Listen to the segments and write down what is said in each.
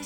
I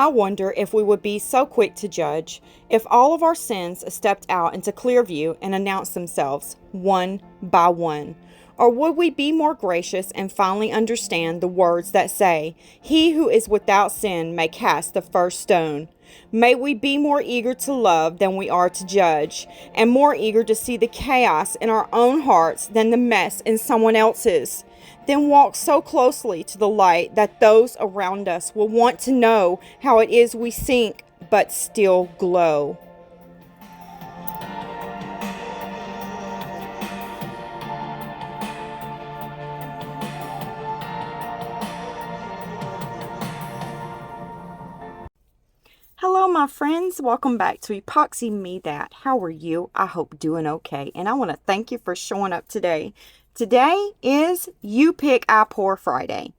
wonder if we would be so quick to judge if all of our sins stepped out into clear view and announced themselves one by one. Or would we be more gracious and finally understand the words that say, "He who is without sin may cast the first stone"? May we be more eager to love than we are to judge, and more eager to see the chaos in our own hearts than the mess in someone else's. Then walk so closely to the light that those around us will want to know how it is we sink but still glow. Hello my friends, welcome back to Epoxy Me That. How are you? I hope doing okay, and I want to thank you for showing up today. Today is You Pick I Pour Friday,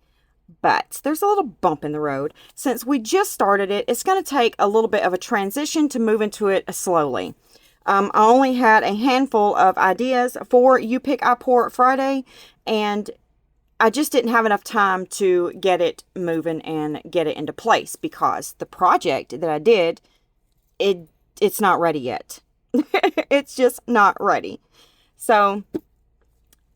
but there's a little bump in the road. Since we just started it, it's going to take a little bit of a transition to move into it slowly. I only had a handful of ideas for You Pick I Pour Friday, and I just didn't have enough time to get it moving and get it into place because the project that I did, it's not ready yet. It's just not ready. So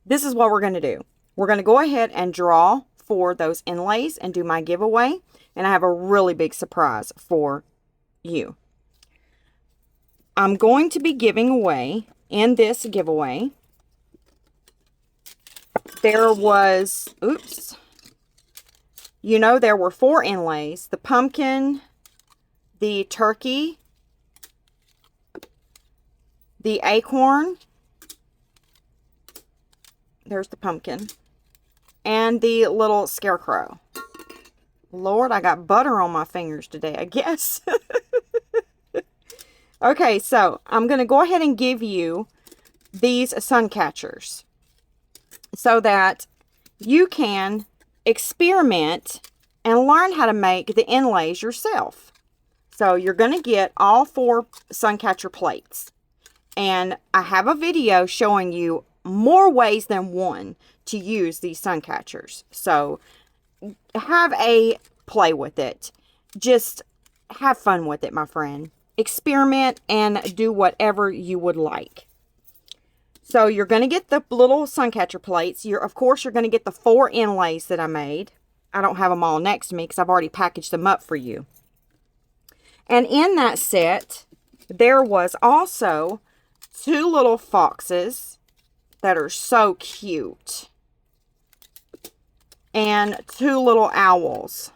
this is what we're going to do. We're going to go ahead and draw for those inlays and do my giveaway. And I have a really big surprise for you. I'm going to be giving away, in this giveaway, there was, there were 4 inlays. The pumpkin, the turkey, the acorn, there's the pumpkin, and the little scarecrow. Lord, I got butter on my fingers today, I guess. Okay, so I'm going to go ahead and give you these sun catchers so that you can experiment and learn how to make the inlays yourself. So you're going to get all 4 sun catcher plates. And I have a video showing you more ways than one to use these sun catchers. So have a play with it. Just have fun with it, my friend. Experiment and do whatever you would like. So you're going to get the little sun catcher plates. Of course, you're going to get the 4 inlays that I made. I don't have them all next to me because I've already packaged them up for you. And in that set, there was also 2 little foxes that are so cute. And 2 little owls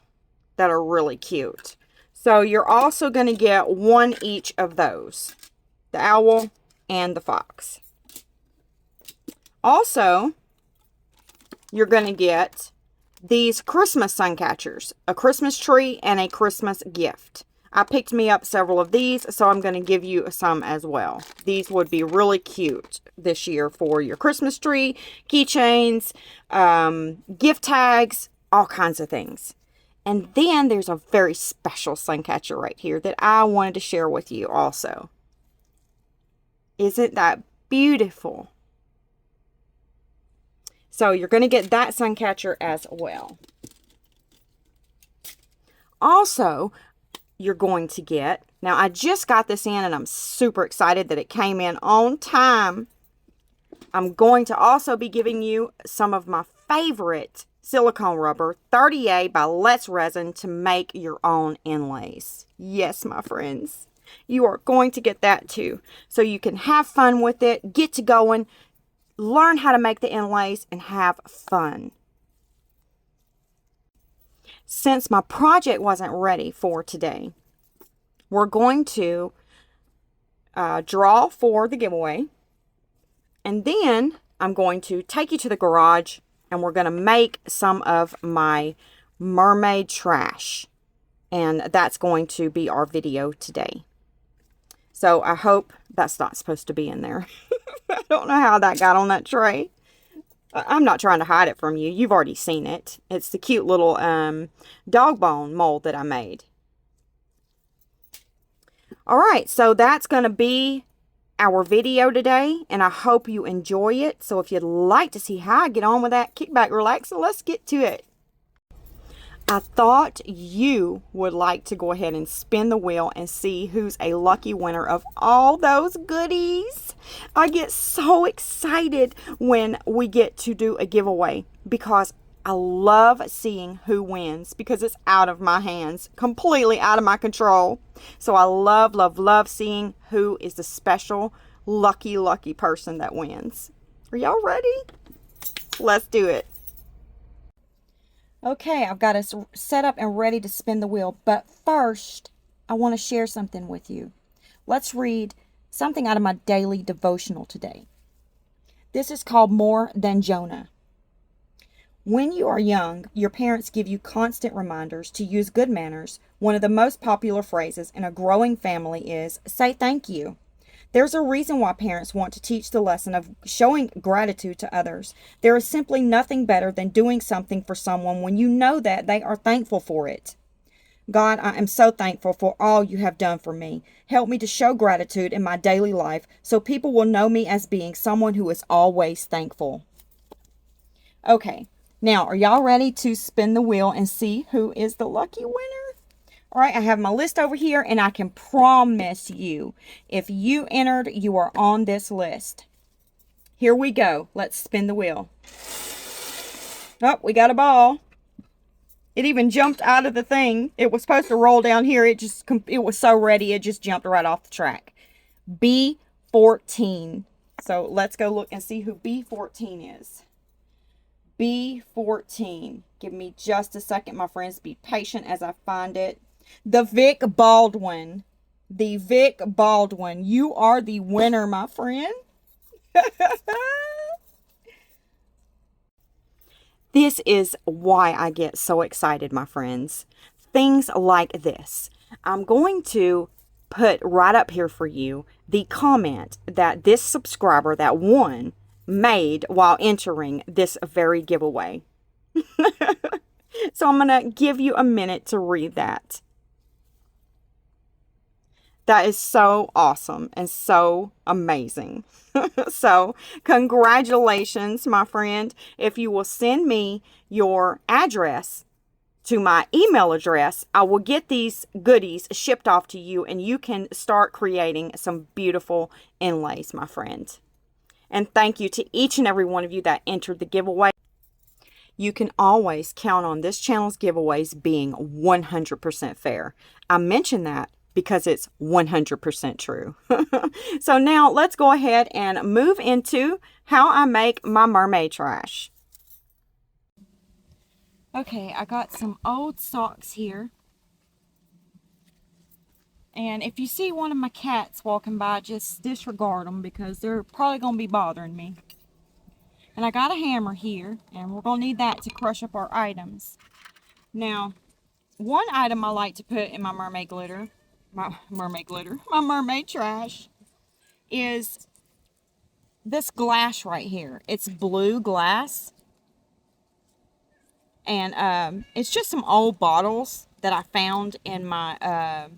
that are really cute. So you're also going to get 1 each of those. The owl and the fox. Also, you're going to get these Christmas sun catchers. A Christmas tree and a Christmas gift. I picked me up several of these, so I'm going to give you some as well. These would be really cute this year for your Christmas tree, keychains, gift tags, all kinds of things. And then there's a very special sun catcher right here that I wanted to share with you also. Isn't that beautiful? So you're going to get that sun catcher as well. Also, you're going to get, now I just got this in and I'm super excited that it came in on time. I'm going to also be giving you some of my favorite silicone rubber, 30A by Let's Resin, to make your own inlays. Yes, my friends, you are going to get that too. So you can have fun with it, get to going, learn how to make the inlays, and have fun. Since my project wasn't ready for today, we're going to draw for the giveaway. And then I'm going to take you to the garage and we're going to make some of my mermaid trash. And that's going to be our video today. So I hope that's not supposed to be in there. I don't know how that got on that tray. I'm not trying to hide it from you. You've already seen it. It's the cute little dog bone mold that I made. All right, so that's going to be our video today, and I hope you enjoy it. So if you'd like to see how I get on with that, kick back, relax, and let's get to it. I thought you would like to go ahead and spin the wheel and see who's a lucky winner of all those goodies. I get so excited when we get to do a giveaway because I love seeing who wins because it's out of my hands, completely out of my control. So I love, love, love seeing who is the special, lucky, lucky person that wins. Are y'all ready? Let's do it. Okay, I've got us set up and ready to spin the wheel. But first, I want to share something with you. Let's read something out of my daily devotional today. This is called More Than Jonah. When you are young, your parents give you constant reminders to use good manners. One of the most popular phrases in a growing family is, say thank you. There's a reason why parents want to teach the lesson of showing gratitude to others. There is simply nothing better than doing something for someone when you know that they are thankful for it. God, I am so thankful for all you have done for me. Help me to show gratitude in my daily life so people will know me as being someone who is always thankful. Okay, now are y'all ready to spin the wheel and see who is the lucky winner? All right, I have my list over here, and I can promise you, if you entered, you are on this list. Here we go. Let's spin the wheel. Oh, we got a ball. It even jumped out of the thing. It was supposed to roll down here. It was so ready, it just jumped right off the track. B14. So let's go look and see who B14 is. B14. Give me just a second, my friends. Be patient as I find it. The Vic Baldwin. The Vic Baldwin. You are the winner, my friend. This is why I get so excited, my friends. Things like this. I'm going to put right up here for you the comment that this subscriber that won made while entering this very giveaway. So I'm going to give you a minute to read that. That is so awesome and so amazing. So congratulations, my friend. If you will send me your address to my email address, I will get these goodies shipped off to you, and you can start creating some beautiful inlays, my friend. And thank you to each and every one of you that entered the giveaway. You can always count on this channel's giveaways being 100% fair. I mention that because it's 100% true. So now let's go ahead and move into how I make my mermaid trash. Okay, I got some old socks here. And if you see one of my cats walking by, just disregard them because they're probably going to be bothering me. And I got a hammer here, and we're going to need that to crush up our items. Now, one item I like to put in my mermaid trash is this glass right here. It's blue glass. And it's just some old bottles that I found in my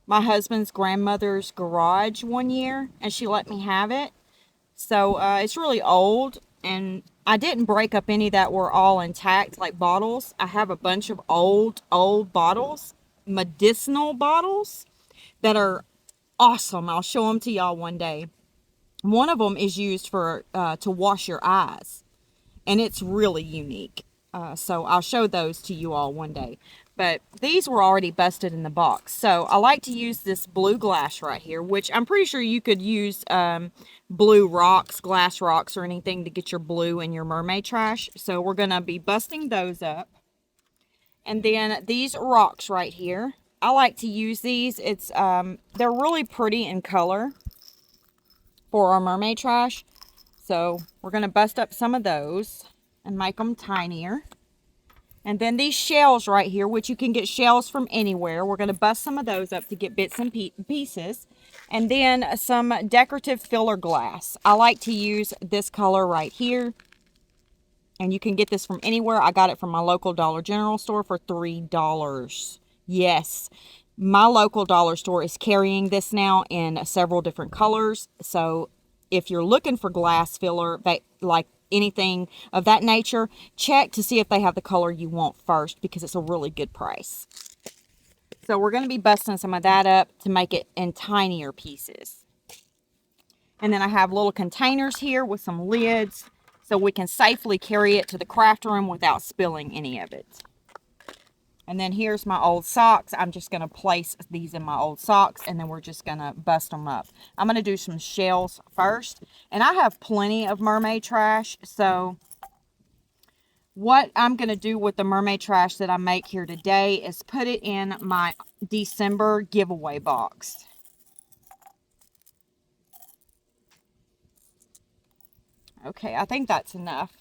my husband's grandmother's garage one year, and she let me have it. So it's really old, and I didn't break up any that were all intact like bottles. I have a bunch of old bottles, medicinal bottles that are awesome. I'll show them to y'all one day. One of them is used for to wash your eyes, and it's really unique. So I'll show those to you all one day. But these were already busted in the box. So I like to use this blue glass right here, which I'm pretty sure you could use blue rocks, glass rocks, or anything to get your blue in your mermaid trash. So we're going to be busting those up. And then these rocks right here, I like to use these. It's they're really pretty in color for our mermaid trash. So we're going to bust up some of those and make them tinier. And then these shells right here, which you can get shells from anywhere. We're going to bust some of those up to get bits and pieces. And then some decorative filler glass. I like to use this color right here. And you can get this from anywhere. I got it from my local Dollar General store for $3. Yes, My local dollar store is carrying this now in several different colors. So if you're looking for glass filler, like anything of that nature, check to see if they have the color you want first, because it's a really good price. So we're going to be busting some of that up to make it in tinier pieces. And then I have little containers here with some lids so we can safely carry it to the craft room without spilling any of it. And then here's my old socks. I'm just going to place these in my old socks, and then we're just going to bust them up. I'm going to do some shells first. And I have plenty of mermaid trash. So what I'm going to do with the mermaid trash that I make here today is put it in my December giveaway box. Okay, I think that's enough.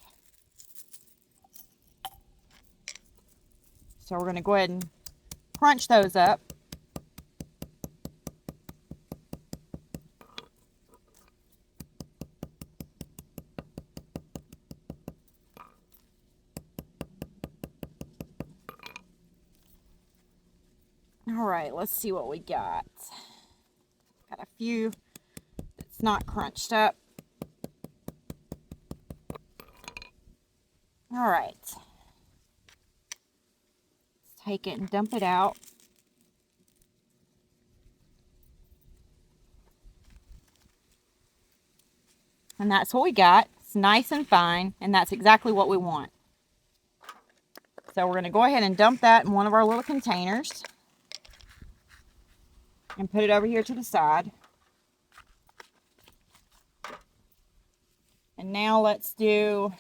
So we're going to go ahead and crunch those up. All right, let's see what we got. Got a few that's not crunched up. All right. Let's take it and dump it out. And that's what we got. It's nice and fine, and that's exactly what we want. So we're going to go ahead and dump that in one of our little containers and put it over here to the side. And now let's do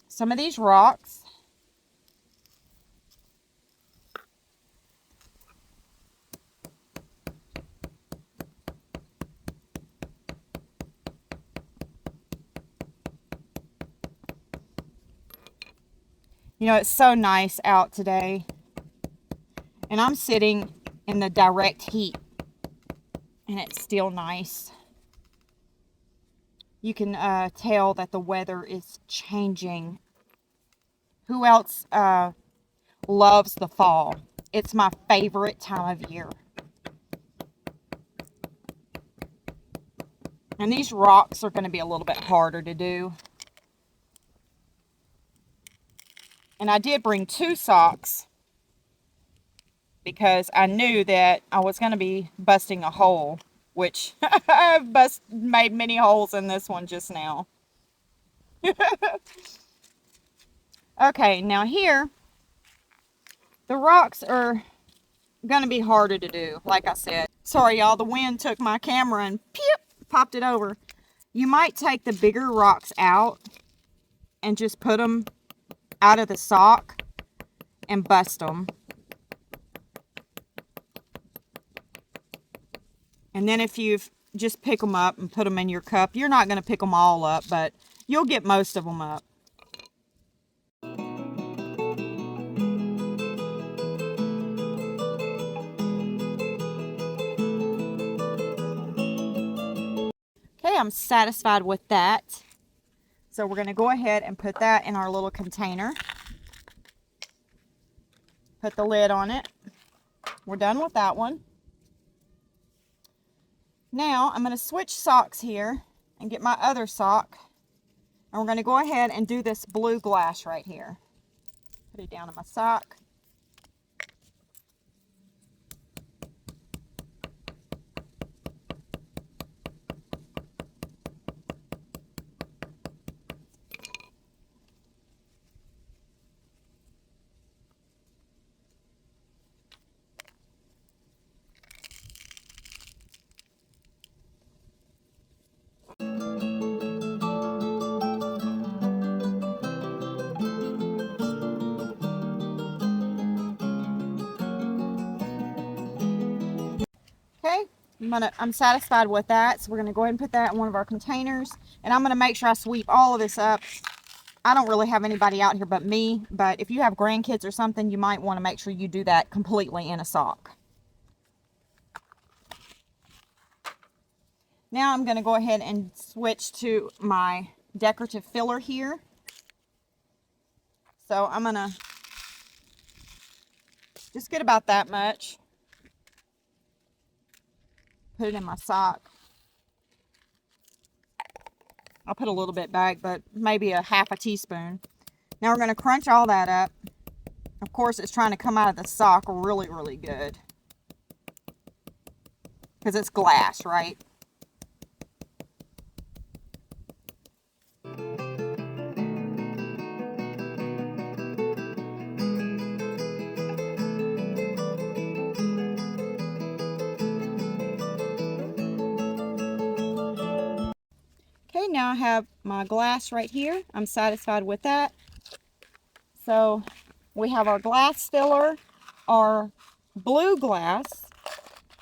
some of these rocks. You know, it's so nice out today, and I'm sitting in the direct heat, and it's still nice. You can tell that the weather is changing. Who else loves the fall? It's my favorite time of year. And these rocks are going to be a little bit harder to do. And I did bring 2 socks because I knew that I was going to be busting a hole, which I've made many holes in this one just now. Okay, now here, the rocks are going to be harder to do, like I said. Sorry, y'all, the wind took my camera and popped it over. You might take the bigger rocks out and just put them out of the sock and bust them. And then if you just pick them up and put them in your cup, you're not going to pick them all up, but you'll get most of them up. Okay, I'm satisfied with that. So we're going to go ahead and put that in our little container. Put the lid on it. We're done with that one. Now I'm going to switch socks here and get my other sock. And we're going to go ahead and do this blue glass right here. Put it down in my sock. Okay, I'm satisfied with that, so we're gonna go ahead and put that in one of our containers, and I'm gonna make sure I sweep all of this up. I don't really have anybody out here but me, but if you have grandkids or something, you might want to make sure you do that completely in a sock. Now I'm gonna go ahead and switch to my decorative filler here. So I'm going to just get about that much. Put it in my sock. I'll put a little bit back, but maybe a half a teaspoon. Now we're going to crunch all that up. Of course, it's trying to come out of the sock really, really good. Because it's glass, right? Okay, now I have my glass right here. I'm satisfied with that. So we have our glass filler, our blue glass,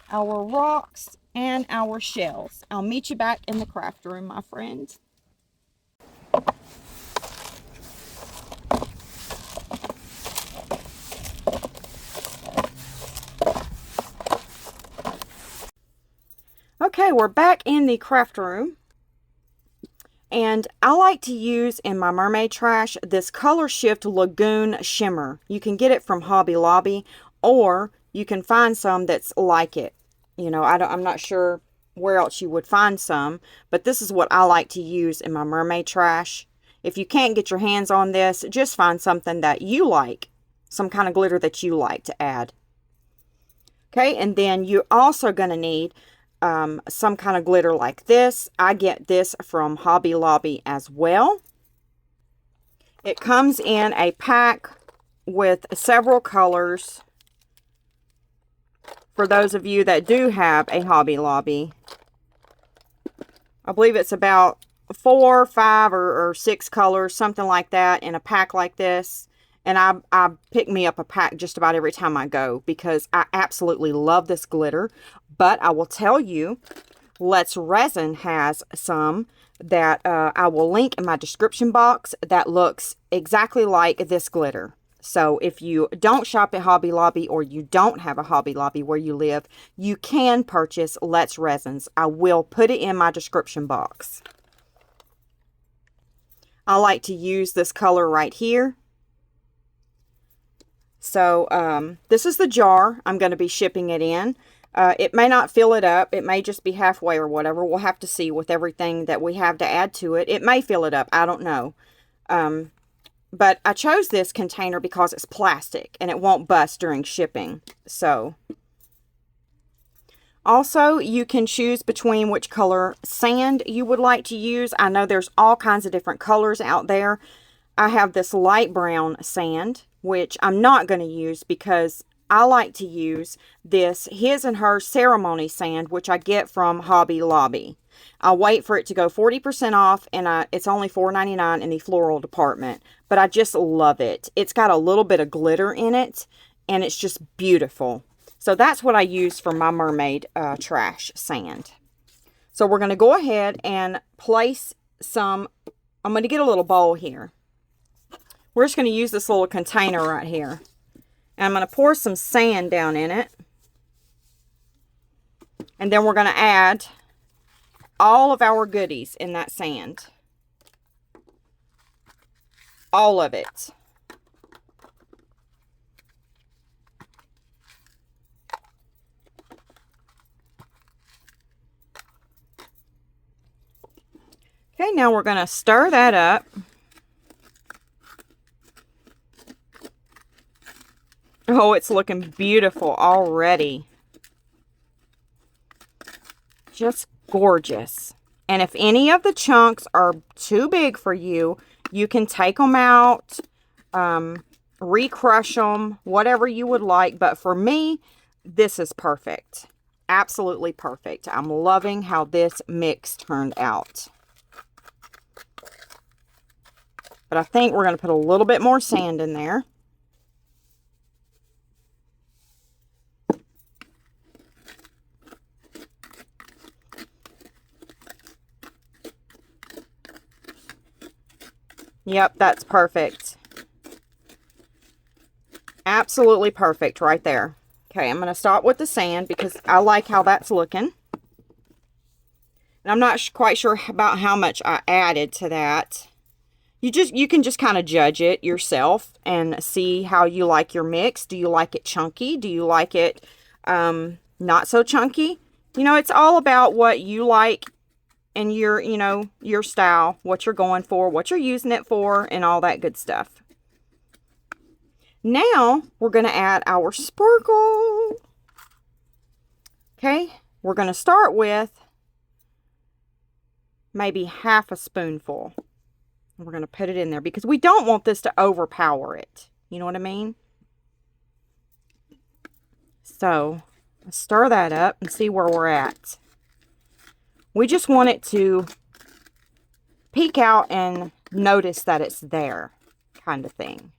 our rocks, and our shells. I'll meet you back in the craft room, my friend. Okay, we're back in the craft room. And I like to use in my Mermaid trash this Color Shift Lagoon Shimmer. You can get it from Hobby Lobby, or you can find some that's like it. You know, I'm not sure where else you would find some, but this is what I like to use in my Mermaid trash. If you can't get your hands on this, just find something that you like, some kind of glitter that you like to add. Okay, and then you're also going to need some kind of glitter like this. I get this from Hobby Lobby as well. It comes in a pack with several colors. For those of you that do have a Hobby Lobby, I believe it's about 4, 5, or 6 colors, something like that, in a pack like this. And I pick me up a pack just about every time I go because I absolutely love this glitter. But I will tell you, Let's Resin has some that I will link in my description box that looks exactly like this glitter. So if you don't shop at Hobby Lobby, or you don't have a Hobby Lobby where you live, you can purchase Let's Resins. I will put it in my description box. I like to use this color right here. So this is the jar I'm going to be shipping it in. It may not fill it up. It may just be halfway or whatever. We'll have to see with everything that we have to add to it. It may fill it up. I don't know. But I chose this container because it's plastic and it won't bust during shipping. So also, you can choose between which color sand you would like to use. I know there's all kinds of different colors out there. I have this light brown sand, which I'm not going to use because I like to use this His and Her Ceremony sand, which I get from Hobby Lobby. I'll wait for it to go 40% off, and it's only $4.99 in the floral department. But I just love it. It's got a little bit of glitter in it, and it's just beautiful. So that's what I use for my Mermaid trash sand. So we're going to go ahead and place some. I'm going to get a little bowl here. We're just going to use this little container right here. And I'm going to pour some sand down in it. And then we're going to add all of our goodies in that sand. All of it. Okay, now we're going to stir that up. Oh, it's looking beautiful already. Just gorgeous. And if any of the chunks are too big for you, you can take them out, recrush them, whatever you would like. But for me, this is perfect. Absolutely perfect. I'm loving how this mix turned out. But I think we're going to put a little bit more sand in there. Yep, that's perfect. Absolutely perfect right there. Okay, I'm going to stop with the sand because I like how that's looking. And I'm not quite sure about how much I added to that. You can just kind of judge it yourself and see how you like your mix. Do you like it chunky? Do you like it not so chunky? You know, it's all about what you like and your, you know, your style, what you're going for, what you're using it for, and all that good stuff. Now, we're going to add our sparkle. Okay, we're going to start with maybe half a spoonful. We're going to put it in there because we don't want this to overpower it. You know what I mean? So, stir that up and see where we're at. We just want it to peek out and notice that it's there, kind of thing.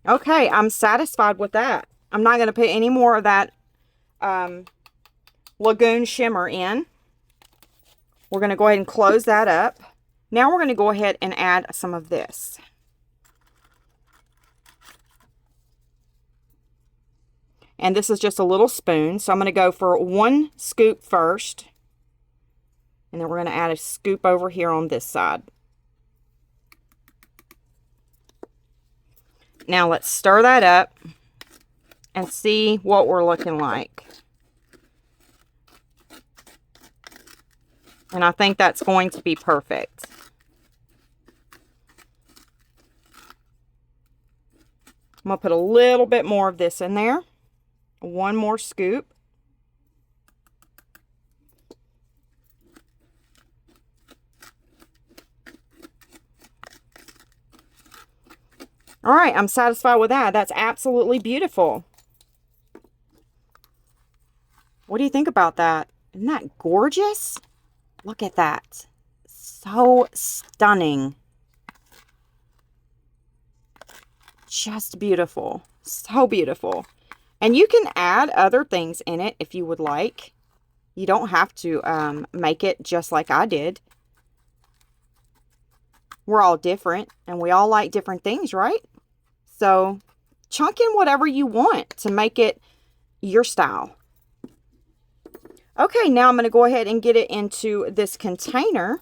Okay, I'm satisfied with that. I'm not going to put any more of that Lagoon Shimmer in. We're going to go ahead and close that up. Now we're going to go ahead and add some of this. And this is just a little spoon. So I'm going to go for 1 scoop first. And then we're going to add a scoop over here on this side. Now let's stir that up and see what we're looking like. And I think that's going to be perfect. I'm going to put a little bit more of this in there. 1 more scoop. All right, I'm satisfied with that. That's absolutely beautiful. What do you think about that? Isn't that gorgeous? Look at that. So stunning. Just beautiful. So beautiful. And you can add other things in it if you would like. You don't have to make it just like I did. We're all different and we all like different things, right? So chunk in whatever you want to make it your style. Okay, now I'm going to go ahead and get it into this container.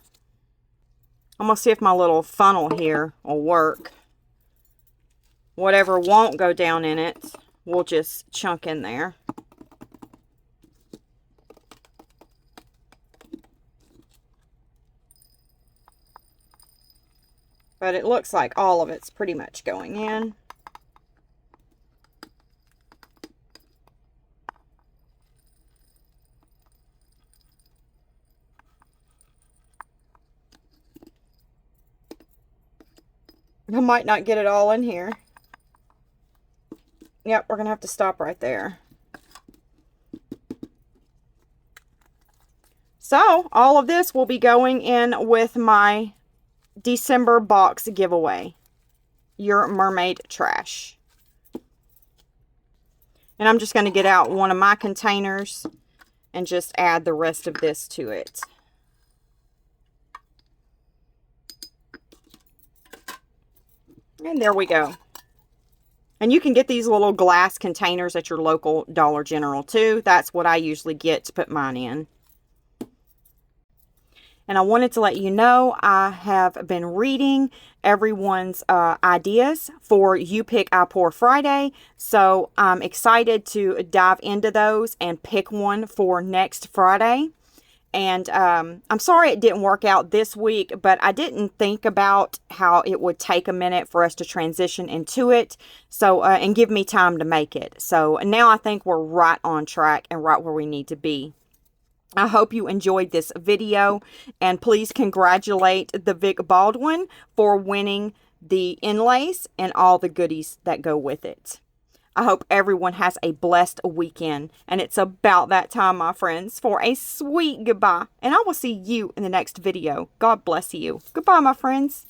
I'm going to see if my little funnel here will work. Whatever won't go down in it, we'll just chunk in there. But it looks like all of it's pretty much going in. I might not get it all in here. Yep, we're going to have to stop right there. So, all of this will be going in with my December box giveaway. Your Mermaid trash. And I'm just going to get out one of my containers and just add the rest of this to it. And there we go. And you can get these little glass containers at your local Dollar General too. That's what I usually get to put mine in. And I wanted to let you know I have been reading everyone's ideas for You Pick, I Pour Friday. So I'm excited to dive into those and pick one for next Friday. And I'm sorry it didn't work out this week, but I didn't think about how it would take a minute for us to transition into it. So, and give me time to make it. So now I think we're right on track and right where we need to be. I hope you enjoyed this video, and please congratulate the Vic Baldwin for winning the inlays and all the goodies that go with it. I hope everyone has a blessed weekend, and it's about that time, my friends, for a sweet goodbye, and I will see you in the next video. God bless you. Goodbye, my friends.